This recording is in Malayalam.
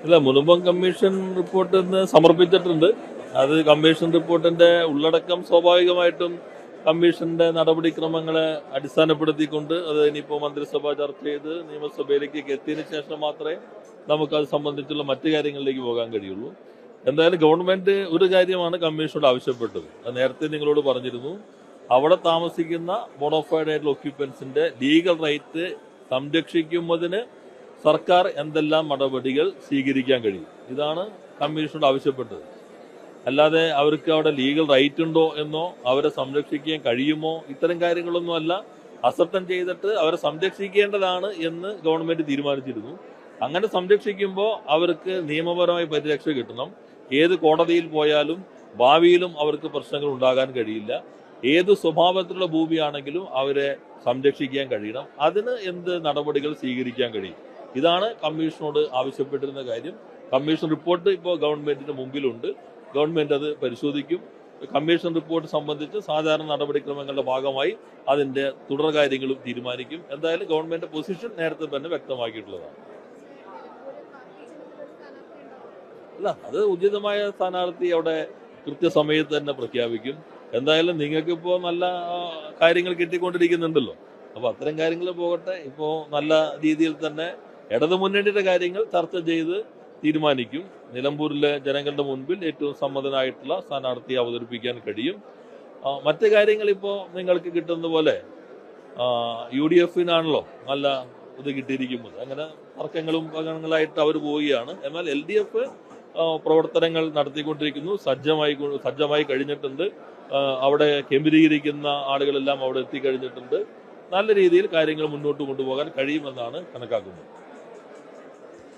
ഇല്ല, മുനമ്പം കമ്മീഷൻ റിപ്പോർട്ട് ഇന്ന് സമർപ്പിച്ചിട്ടുണ്ട്. അത് കമ്മീഷൻ റിപ്പോർട്ടിന്റെ ഉള്ളടക്കം സ്വാഭാവികമായിട്ടും കമ്മീഷന്റെ നടപടിക്രമങ്ങളെ അടിസ്ഥാനപ്പെടുത്തിക്കൊണ്ട് അത് ഇനിയിപ്പോൾ മന്ത്രിസഭ ചർച്ച ചെയ്ത് നിയമസഭയിലേക്ക് എത്തിയതിനു ശേഷം മാത്രമേ നമുക്കത് സംബന്ധിച്ചുള്ള മറ്റു കാര്യങ്ങളിലേക്ക് പോകാൻ കഴിയുള്ളൂ. എന്തായാലും ഗവൺമെന്റ് ഒരു കാര്യമാണ് കമ്മീഷനോട് ആവശ്യപ്പെട്ടത്. അത് നേരത്തെ നിങ്ങളോട് പറഞ്ഞിരുന്നു. അവിടെ താമസിക്കുന്ന ബോണോഫൈഡ് ആയിട്ടുള്ള ഒക്യുപ്പൻസിന്റെ ലീഗൽ റൈറ്റ് സംരക്ഷിക്കുന്നതിന് സർക്കാർ എന്തെല്ലാം നടപടികൾ സ്വീകരിക്കാൻ കഴിയും, ഇതാണ് കമ്മീഷനോട് ആവശ്യപ്പെട്ടത്. അല്ലാതെ അവർക്ക് അവിടെ ലീഗൽ റൈറ്റ് ഉണ്ടോ എന്നോ അവരെ സംരക്ഷിക്കാൻ കഴിയുമോ ഇത്തരം കാര്യങ്ങളൊന്നും അല്ല. അസർട്ടൻ ചെയ്തിട്ട് അവരെ സംരക്ഷിക്കേണ്ടതാണ് എന്ന് ഗവൺമെന്റ് തീരുമാനിച്ചിരുന്നു. അങ്ങനെ സംരക്ഷിക്കുമ്പോൾ അവർക്ക് നിയമപരമായ പരിരക്ഷ കിട്ടണം. ഏത് കോടതിയിൽ പോയാലും ഭാവിയിലും അവർക്ക് പ്രശ്നങ്ങൾ ഉണ്ടാകാൻ കഴിയില്ല. ഏത് സ്വഭാവത്തിലുള്ള ഭൂമിയാണെങ്കിലും അവരെ സംരക്ഷിക്കാൻ കഴിയണം. അതിന് എന്ത് നടപടികൾ സ്വീകരിക്കാൻ കഴിയും, ഇതാണ് കമ്മീഷനോട് ആവശ്യപ്പെട്ടിരുന്ന കാര്യം. കമ്മീഷൻ റിപ്പോർട്ട് ഇപ്പോൾ ഗവൺമെന്റിന് മുമ്പിലുണ്ട്. ഗവൺമെന്റ് അത് പരിശോധിക്കും. കമ്മീഷൻ റിപ്പോർട്ട് സംബന്ധിച്ച് സാധാരണ നടപടിക്രമങ്ങളുടെ ഭാഗമായി അതിന്റെ തുടർ കാര്യങ്ങളും തീരുമാനിക്കും. എന്തായാലും ഗവൺമെന്റ് പൊസിഷൻ നേരത്തെ തന്നെ വ്യക്തമാക്കിയിട്ടുള്ളതാണ്. അല്ല, അത് ഉചിതമായ സ്ഥാനാർത്ഥി അവിടെ കൃത്യസമയത്ത് തന്നെ പ്രഖ്യാപിക്കും. എന്തായാലും നിങ്ങൾക്കിപ്പോൾ നല്ല കാര്യങ്ങൾ കിട്ടിക്കൊണ്ടിരിക്കുന്നുണ്ടല്ലോ, അപ്പോൾ അത്തരം കാര്യങ്ങൾ പോകട്ടെ. ഇപ്പോൾ നല്ല രീതിയിൽ തന്നെ ഇടതു മുന്നണിയുടെ കാര്യങ്ങൾ ചർച്ച ചെയ്ത് തീരുമാനിക്കും. നിലമ്പൂരിലെ ജനങ്ങളുടെ മുൻപിൽ ഏറ്റവും സമ്മതനായിട്ടുള്ള സ്ഥാനാർത്ഥിയെ അവതരിപ്പിക്കാൻ കഴിയും. മറ്റു കാര്യങ്ങൾ ഇപ്പോൾ നിങ്ങൾക്ക് കിട്ടുന്ന പോലെ UDF-നാണല്ലോ നല്ല ഇത് കിട്ടിയിരിക്കുന്നത്. അങ്ങനെ തർക്കങ്ങളും പകങ്ങളായിട്ട് അവർ പോവുകയാണ്. എന്നാൽ LDF പ്രവർത്തനങ്ങൾ നടത്തിക്കൊണ്ടിരിക്കുന്നു. സജ്ജമായി കഴിഞ്ഞിട്ടുണ്ട്. അവിടെ കേന്ദ്രീകരിക്കുന്ന ആളുകളെല്ലാം അവിടെ എത്തിക്കഴിഞ്ഞിട്ടുണ്ട്. നല്ല രീതിയിൽ കാര്യങ്ങൾ മുന്നോട്ട് കൊണ്ടുപോകാൻ കഴിയുമെന്നാണ് കണക്കാക്കുന്നത്.